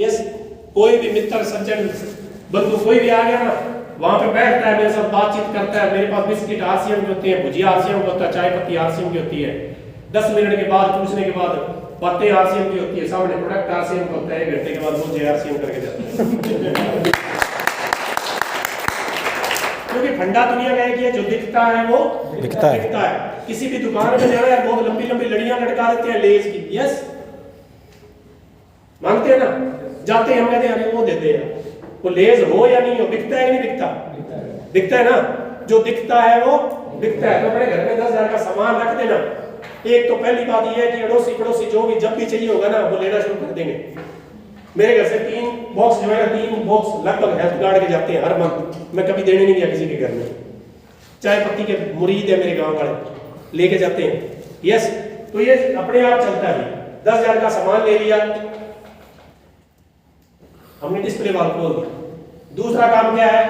Yes, कोई भी मित्र सज्जन बंधु कोई भी आ गया ना, वहां पे बैठता है, मेरे साथ बातचीत करता है। मेरे पास बिस्किट आरसीएम की होती है, भुजिया आरसीएम की होता है, चाय पत्ती आरसीएम की होती है। 10 मिनट के बाद पूछने के बाद बातें आरसीएम की होती है, सामने प्रोडक्ट आरसीएम का होता है। 1 घंटे के बाद मुझे आरसीएम करके जाता है। क्योंकि फंडा दुनिया का एक ही है, जो दिखता है वो दिखता है। किसी भी दुकान में जाओ यार, बहुत लंबी लंबी लड़ियां लटका देते हैं लेज की। यस, मांगते हैं ना, जाते हैं हम कहते हैं अरे वो देते हैं। वो लेज हो या नहीं हो, दिखता है कि नहीं दिखता? दिखता है ना, जो दिखता है वो दिखता है। तो अपने घर में 10,000 का सामान रख देना। एक तो पहली बात ये है कि अड़ोसी पड़ोसी जो भी जब भी चाहिए होगा ना, वो लेना शुरू कर देंगे। मेरे घर से 3 बॉक्स जो है, 3 बॉक्स लगभग हेल्थ गार्ड के जाते हैं हर मंथ। मैं कभी देने नहीं गया किसी के घर में। चाय पत्ती के मुरीद है मेरे गांव वाले, लेके जाते हैं। यस, तो ये अपने आप चलता है। 10,000 का सामान ले लिया, हमने डिस्प्ले वाल खोल दिया। दूसरा काम क्या है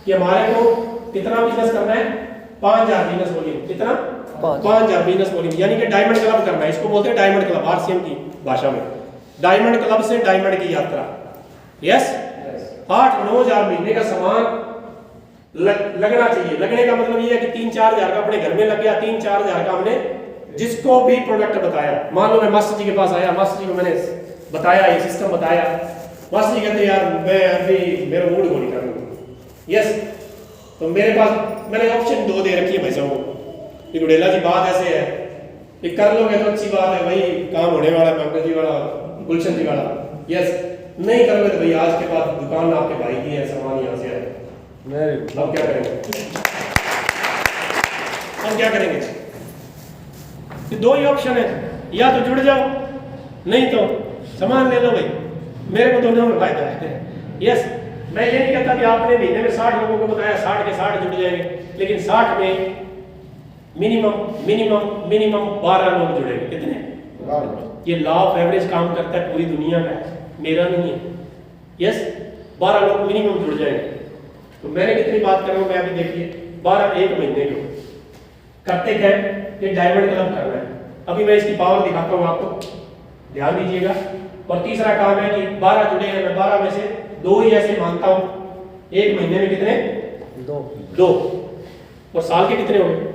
कि हमारे को कितना बिजनेस करना है? 5,000 बिजनेस वॉल्यूम। कितना? 5,000 बिजनेस वॉल्यूम, यानी कि डायमंड क्लब करना है। इसको बोलते हैं डायमंड क्लब आरसीएम की भाषा में। डायमंड क्लब से डायमंड की यात्रा। यस, 8-9 हज़ार महीने का सामान लगना चाहिए। लगने का मतलब ये है कि 3-4 हज़ार का अपने घर में लग गया, 3-4 हज़ार का हमने जिसको भी प्रोडक्ट बताया। मान लो मैं मास्टर जी के पास आया, मास्टर जी को मैंने बताया, ये सिस्टम बताया। मास्टर जी कहते यार मैं अभी मेरा मूड को नहीं कर रहा। यस, तो मेरे पास मैंने ऑप्शन 2 दे रखी है भाई साहब को। गुडेला जी बात ऐसे है कि कर लोगे तो अच्छी बात है भाई, काम होने वाला है, पंकज जी वाला, गुलशन जी वाला। यस, नहीं करोगे तो भाई आज के बाद दुकान आपके भाई की है, सामान यहाँ से है। अब क्या करेंगे? अब क्या करेंगे? तो 2 ही ऑप्शन है, या तो जुड़ जाओ, नहीं तो सामान ले लो भाई। मेरे को दोनों में फायदा है। यस, मैं ये नहीं कहता कि आपने महीने में 60 लोगों को बताया 60 के 60 जुड़ जाएंगे, लेकिन 60 में मिनिमम 12 लोग जुड़ेंगे। कितने? ये लॉ ऑफ एवरेज काम करता है पूरी दुनिया का, मेरा नहीं है। यस, 12 लोग मिनिमम जुड़ जाएंगे। तो मैंने कितनी बात कर रहा हूं मैं अभी देखिए, 12 एक महीने को करते क्या है? ये डायमंड क्लब करना है। अभी मैं इसकी पावर दिखाता हूं आपको, ध्यान दीजिएगा। और तीसरा काम है कि 12 जुड़े हैं, मैं 12 में से 2 ही ऐसे मानता हूं। एक महीने में कितने? 2। और साल के कितने हो गए?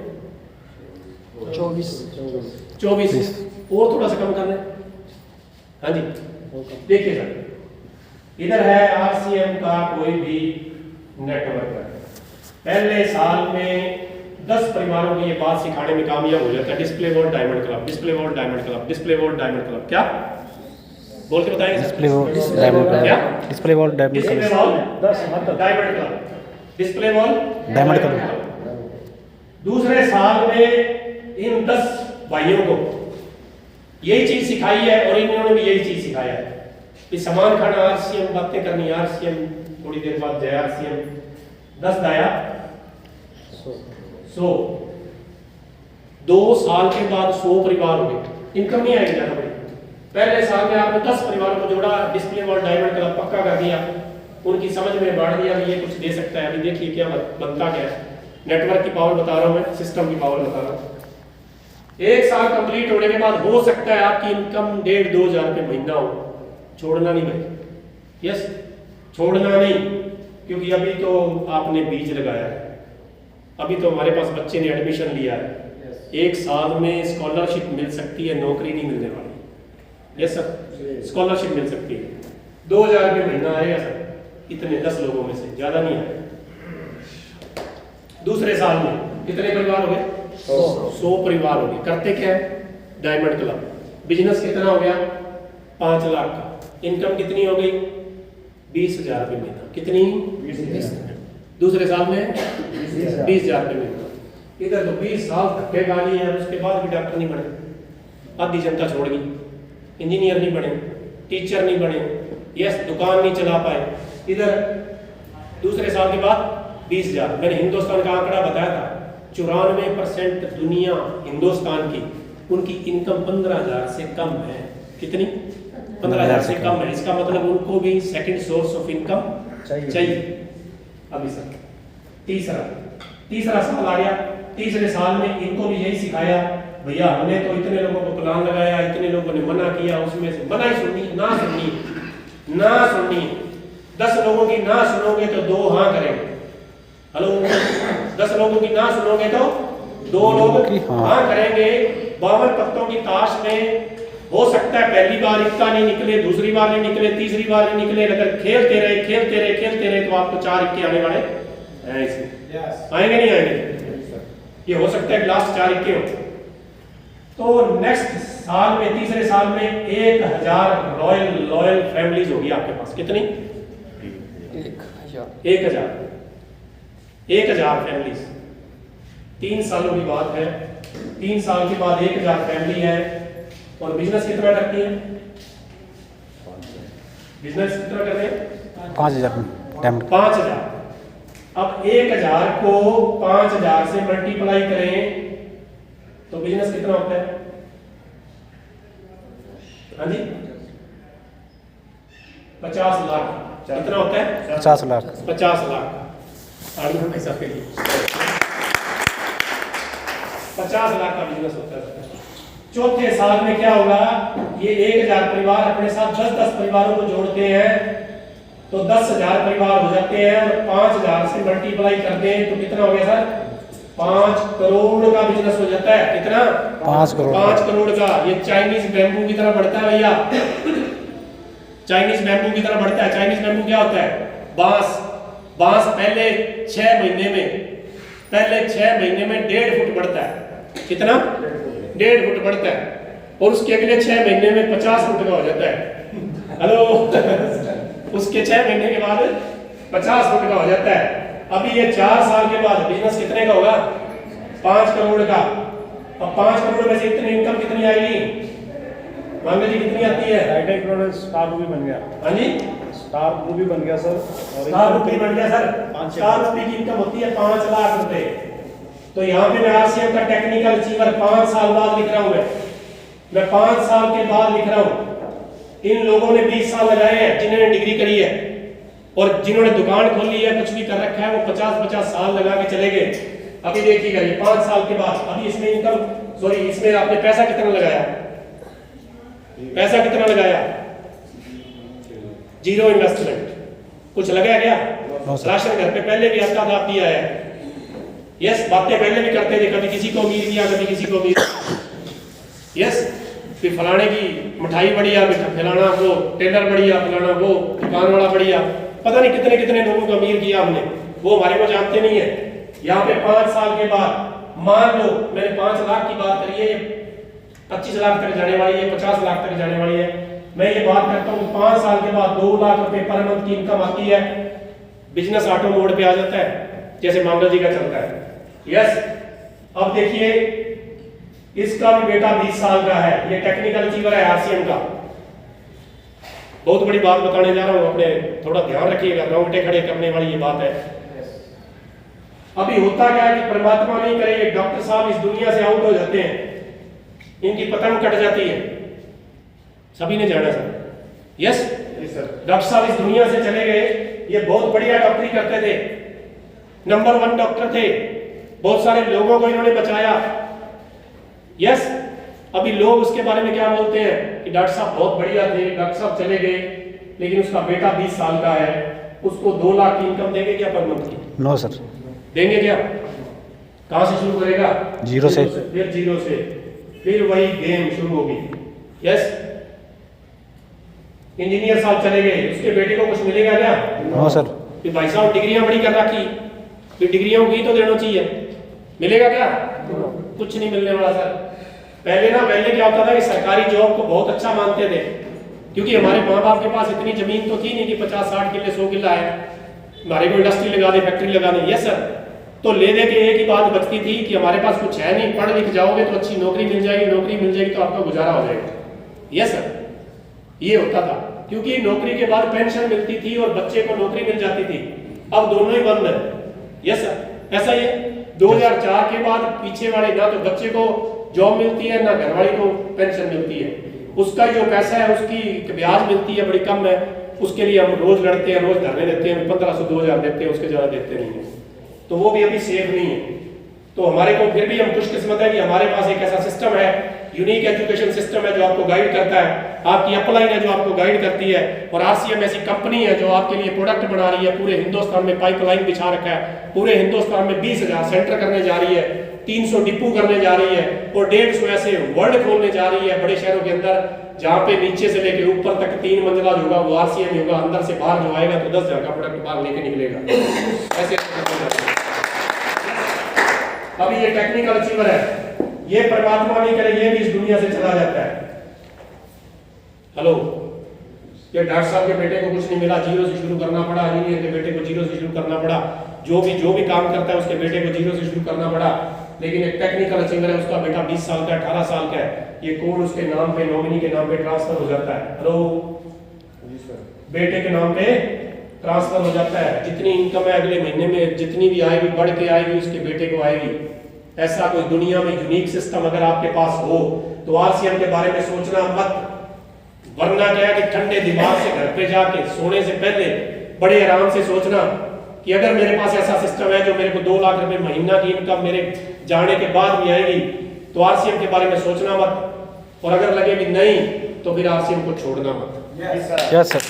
24। और थोड़ा सा कम करना है। हाँ जी, देखिए सर, इधर है आरसीएम का कोई भी नेटवर्क है। पहले साल में 10 परिवारों को ये बात सिखाने में कामयाब हो जाता है। Display world diamond club, display world diamond club, display world diamond club. क्या बोल के बताएंगे? Display world diamond club. क्या? Display world diamond club. Display world diamond club, display world diamond club. दूसरे साल में इन 10 भाइयों को यही चीज सिखाई है और इन्होंने भी यही चीज सिखाया है कि सामान खाना आरसीएम, बातें करनी आरसीएम, थोड़ी देर बाद जय आरसीएम। 10 दाया 100। 2 साल के बाद 100 परिवार हो गए। इनकम नहीं आएगी ज्यादा बड़ी। पहले साल में आपने 10 परिवारों को जोड़ा, डिस्प्ले वर्ल्ड डायमंड क्लब पक्का कर दिया, उनकी समझ में बांट दिया कि ये कुछ दे सकता है। अभी देखिए क्या बनता क्या है। नेटवर्क की पावर बता रहा हूं मैं, सिस्टम की पावर बता रहा हूं। 1 साल कंप्लीट होने के बाद हो सकता है आपकी इनकम 1.5-2 हज़ार रुपये महीना हो। छोड़ना नहीं भाई। यस, छोड़ना नहीं, क्योंकि अभी तो आपने बीज लगाया है, अभी तो हमारे पास बच्चे ने एडमिशन लिया है। 1 साल में स्कॉलरशिप मिल सकती है, नौकरी नहीं मिलने वाली। यस सर, स्कॉलरशिप मिल सकती है। 2 हज़ार रुपये महीना आएगा सर, इतने 10 लोगों में से, ज्यादा नहीं आएगा। दूसरे साल में कितने परिवार हो गए? 100 परिवार हो गए। करते क्या है? Diamond club. बिजनेस कितना हो गया? 5 लाख का। इनकम कितनी हो गई? 20,000 रुपये महीना। कितनी? 20। दूसरे साल में 20,000 रुपये महीना। इधर तो 20 साल धक्के खा लिए हैं, उसके बाद भी डॉक्टर नहीं बने, आधी जनता छोड़ गई, इंजीनियर नहीं बने, टीचर नहीं बने, यस दुकान नहीं चला पाए। इधर दूसरे साल के बाद 20,000। मैंने हिंदुस्तान का आंकड़ा बताया था, 94% दुनिया हिंदुस्तान की, उनकी इनकम 15,000 से कम है। कितनी? 15,000 से कम है। इसका मतलब उनको भी सेकंड सोर्स ऑफ इनकम चाहिए। अभी सर तीसरा साल आ गया। तीसरे साल में इनको भी यही सिखाया, भैया हमने तो इतने लोगों को प्लान लगाया, इतने लोगों ने मना किया, उसमें से मना ही सुननी ना सुननी। ना सुननी है। 10 लोगों की ना सुनोगे तो 2 हाँ करेंगे। हेलो, 10 लोगों की ना सुनोगे तो 2 लोग हाँ करेंगे। 52 पत्तों की ताश में हो सकता है पहली बार इक्का नहीं निकले, दूसरी बार नहीं निकले, तीसरी बार नहीं निकले, अगर खेलते रहे तो आपको 4 इक्के आने वाले हैं। इसमें आएंगे नहीं आएंगे? ये हो सकता है लास्ट 4 इक्के हो। तो नेक्स्ट साल में, तीसरे साल में 1000 लॉयल फैमिलीज होगी आपके पास। कितनी? 1000 फैमिलीज। 3 सालों की बात है। 3 साल के बाद 1000 फैमिली है। और बिजनेस कितना करती है? बिजनेस कितना कर रहे हैं? 5000 डायमंड। 5000। अब 1000 को 5000 से मल्टीप्लाई करें तो बिजनेस कितना होता है? हाँ जी, 50 लाख। कितना होता है? 50 लाख। 50 लाख। आगे हम पैसा के लिए 50 लाख का बिजनेस होता है। चौथे साल में क्या होगा? ये 1000 परिवार अपने साथ 10-10 परिवारों को जोड़ते हैं तो 10,000 परिवार हो जाते हैं। और 5000 से मल्टीप्लाई करते हैं तो कितना हो गया सर? 5 करोड़ का बिजनेस हो जाता है। कितना? 5 करोड़। 5 करोड़ का। ये चाइनीज बैम्बू की तरह बढ़ता है भैया। चाइनीज बैम्बू की तरह बढ़ता है। चाइनीज बैम्बू क्या होता है? बांस पहले 6 महीने में 1.5 फुट बढ़ता है। कितना? 1.5 फुट बढ़ता है। और उसके अगले 6 महीने में 50 फुट का हो जाता है। हेलो उसके 6 महीने के बाद 50 फुट का हो जाता है। अभी ये 4 साल के बाद बिजनेस कितने का होगा? 5 करोड़ का। अब 5 करोड़ में से इतनी इनकम कितनी आएगी? मांगे जी कितनी आती है? स्टार ग्रुप भी बन गया। हाँ जी, स्टार ग्रुप भी बन गया सर। स्टार ग्रुप भी बन गया सर। स्टार ग्रुप की इनकम होती है 5 लाख रुपए। तो यहाँ पे मैं आरसीएम का टेक्निकल अचीवर 5 साल बाद लिख रहा हूँ। मैं 5 साल के बाद लिख रहा हूँ। इन लोगों ने 20 साल लगाए हैं जिन्होंने डिग्री करी है, और जिन्होंने दुकान खोली है, कुछ भी कर रखा है, वो 50-50 साल लगा के चले गए। अभी देखिएगा ये 5 साल के बाद, अभी इसमें इनकम, सॉरी इसमें आपने पैसा कितना लगाया? पैसा कितना लगाया? 0 इन्वेस्टमेंट। कुछ लगाया क्या? राशन घर पे पहले भी आता था, आप भी आया है। यस, बातें पहले भी करते थे, कभी किसी को उम्मीद किया, कभी किसी को उम्मीद। यस, फिर फलाने की मिठाई बढ़िया, फलाना वो टेलर बढ़िया, फलाना वो दुकान वाला बढ़िया, पता नहीं कितने कितने लोगों को अमीर किया हमने, वो हमारे को जानते नहीं है। यहाँ पे 5 साल के बाद मान लो मैंने 5 लाख की बात करी है, 25 लाख तक जाने वाली है, 50 लाख तक जाने वाली है। मैं ये बात करता हूँ 5 साल के बाद 2 लाख रुपए पर मंथ की इनकम आती है। बिजनेस ऑटो मोड पे आ जाता है, जैसे मांगल जी का चलता है। यस, अब देखिए इसका भी बेटा 20 साल का है, ये टेक्निकल अचीवर है आरसीएम का। बहुत बड़ी बात बताने जा रहा हूँ, अपने थोड़ा ध्यान रखिएगा, रोंगटे खड़े करने वाली ये बात है। अभी होता क्या है कि परमात्मा नहीं करे, एक डॉक्टर साहब इस दुनिया से आउट हो जाते हैं, इनकी पतंग कट जाती है। सभी ने जाना सर। यस डॉक्टर साहब इस दुनिया से चले गए, ये बहुत बढ़िया डॉक्टरी करते थे, नंबर 1 डॉक्टर थे, बहुत सारे लोगों को इन्होंने बचाया। यस, अभी लोग उसके बारे में क्या बोलते हैं कि डॉक्टर साहब बहुत बढ़िया थे, डॉक्टर साहब चले गए, लेकिन उसका बेटा 20 साल का है, उसको 2 लाख की इनकम देंगे क्या पर मंथ की? No sir. देंगे क्या? कहां से शुरू करेगा? 0 से। फिर 0 से, फिर वही गेम शुरू होगी। यस, इंजीनियर साहब चले गए, उसके बेटे को कुछ मिलेगा क्या? No sir. फिर भाई साहब डिग्रियां बड़ी कर रखी, फिर डिग्रियों की तो देना चाहिए, मिलेगा क्या? कुछ नहीं मिलने वाला सर। पहले क्या होता था कि सरकारी जॉब को बहुत अच्छा मानते थे, क्योंकि हमारे माँ बाप के पास इतनी जमीन तो थी नहीं कि 50-60 किले 100 किला है, हमारे को इंडस्ट्री लगा दे, फैक्ट्री लगा दे। यस सर, तो ले दे के एक ही बात बचती थी कि हमारे पास कुछ है नहीं, पढ़ लिख जाओगे तो अच्छी नौकरी मिल जाएगी, नौकरी मिल जाएगी तो आपका गुजारा हो जाएगा। यस सर, ये होता था, क्योंकि नौकरी के बाद पेंशन मिलती थी और बच्चे को नौकरी मिल जाती थी। अब दोनों ही बंद है। यस सर, ऐसा ही है। 2004 के बाद पीछे वाले, ना तो बच्चे को जॉब मिलती है, ना घरवाली को पेंशन मिलती है। उसका जो पैसा है, उसकी ब्याज मिलती है बड़ी कम है, उसके लिए हम रोज लड़ते हैं, रोज धरने देते हैं, 1500-2000 देते हैं, उसके ज्यादा देते नहीं है, तो वो भी अभी सेफ नहीं है। तो हमारे को फिर भी हम खुशकिस्मत है कि हमारे पास एक ऐसा सिस्टम है, यूनिक एजुकेशन सिस्टम है जो आपको गाइड करता है, आपकी अपलाइन है जो आपको गाइड करती है, और आरसीएम ऐसी कंपनी है जो आपके लिए प्रोडक्ट बना रही है। पूरे हिंदुस्तान में पाइपलाइन बिछा रखा है, पूरे हिंदुस्तान में 20,000 सेंटर करने जा रही है, 300 डिपो करने जा रही है, और 150 ऐसे वर्ल्ड खोलने जा रही है बड़े शहरों के अंदर, जहाँ पे नीचे से लेके ऊपर तक 3 मंजिला जो होगा वो आरसीएम होगा। अंदर से बाहर जो आएगा तो 10,000 का प्रोडक्ट बाहर लेके निकलेगा। ऐसे अभी ये टेक्निकल अचीवर है, ये परमात्मा नहीं करे ये भी इस दुनिया से चला जाता है। हेलो, ये डॉक्टर साहब के बेटे को कुछ नहीं मिला, जीरो से शुरू करना पड़ा, इंजीनियर के बेटे को जीरो से शुरू करना पड़ा, जो भी काम करता है उसके बेटे को जीरो से शुरू करना पड़ा। लेकिन एक टेक्निकल अचीवर है, उसका बेटा 20 साल का 18 साल का है, ये कोड उसके नाम पे, नॉमिनी के नाम पे ट्रांसफर हो जाता है। हेलो, बेटे के नाम पे ट्रांसफर हो जाता है। जितनी इनकम है अगले महीने में जितनी भी आएगी बढ़ के आएगी, उसके बेटे को आएगी। ऐसा कोई दुनिया में यूनिक सिस्टम अगर आपके पास हो तो आरसीएम के बारे में सोचना मत, वरना क्या है कि ठंडे दिमाग से घर पे जाके सोने से पहले बड़े आराम से सोचना कि अगर मेरे पास ऐसा सिस्टम है जो मेरे को 2 लाख रुपए महीना की इनकम मेरे जाने के बाद भी आएगी, तो आरसीएम के बारे में सोचना मत। और अगर लगे भी नहीं तो फिर आरसीएम को छोड़ना मत। Yes sir.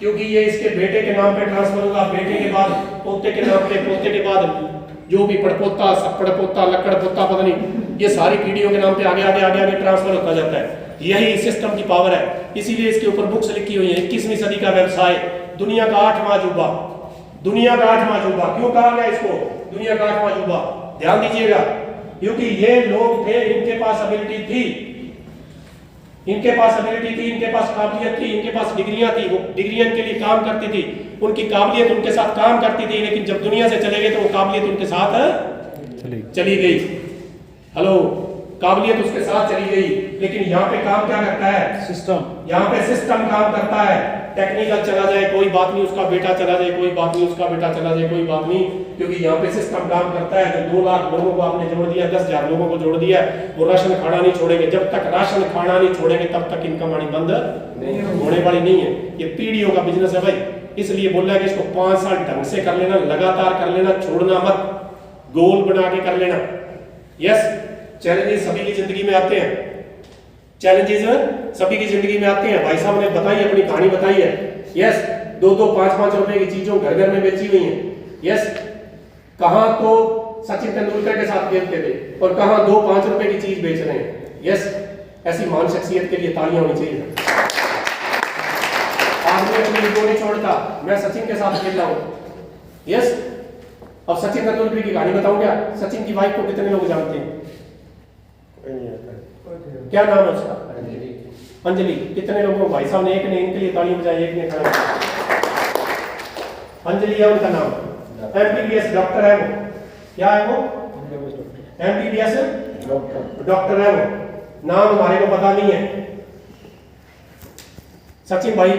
क्योंकि ये इसके बेटे के नाम पे ट्रांसफर होगा, बेटे के बाद पोते के नाम पे, पोते के बाद जो भी पड़पोता, सपड़पोता, लकड़पोता, पता नहीं, ये सारी पीढ़ियों के नाम पे आगे आगे आगे आगे ट्रांसफर होता जाता है। यही सिस्टम की पावर है। इसीलिए इसके ऊपर बुक्स लिखी हुई है, 21वीं सदी का व्यवसाय, दुनिया का 8वां अजूबा, दुनिया का 8वां अजूबा। क्यों कहा गया इसको दुनिया का 8वां अजूबा? ध्यान दीजिएगा, क्योंकि ये लोग थे, इनके पास एबिलिटी थी, इनके पास एबिलिटी थी, इनके पास काबिलियत थी, इनके पास डिग्रियां थी, वो डिग्रियां इनके लिए काम करती थी, उनकी काबिलियत उनके साथ काम करती थी। लेकिन जब दुनिया से चले गए तो वो काबिलियत उनके साथ चली गई। हेलो, काबिलियत उसके साथ चली गई। लेकिन यहाँ पे काम क्या करता है? सिस्टम। यहाँ पे सिस्टम काम करता है। टेक्निकल चला जाए कोई बात नहीं, उसका बेटा चला जाए कोई बात नहीं, उसका बेटा चला जाए कोई बात नहीं, क्योंकि यहाँ पे सिस्टम काम करता है। जो 2 लाख लोगों को आपने जोड़ दिया, 10,000 लोगों को जोड़ दिया, वो राशन खाना नहीं छोड़ेंगे। जब तक राशन खाना नहीं छोड़ेंगे तब तक इनकम आनी बंद होने वाली नहीं है। ये पीढ़ियों का बिजनेस है भाई। इसलिए बोल रहा है कि इसको 5 साल ढंग से कर लेना, लगातार कर लेना, छोड़ना मत, गोल बना के कर लेना। यस, चैलेंजेस सभी की जिंदगी में आते हैं, चैलेंजेस सभी की जिंदगी में आते हैं। भाई साहब ने बताई, अपनी कहानी बताई है। यस, 2-2, 5-5 रुपए की चीजों घर घर में बेची हुई हैं। यस, कहां तो सचिन तेंदुलकर के साथ खेलते थे और कहां 2-5 रुपए की चीज बेच रहे हैं। यस, ऐसी महान शख्सियत के लिए तालियां होनी चाहिए। आदमी अपनी ईगो नहीं छोड़ता, मैं सचिन के साथ खेल रहा हूं। यस, अब सचिन तेंदुलकर की कहानी बताऊं क्या? सचिन की वाइफ को कितने लोग जानते हैं? क्या नाम है उसका? अंजलि। कितने लोगों? भाई साहब ने एक ने इनके लिए तालियां बजाई, एक ने खड़ा। अंजलि है उनका नाम, एमबीबीएस डॉक्टर है वो। क्या है वो? एमबीबीएस डॉक्टर है वो। नाम हमारे को पता नहीं है। सचिन भाई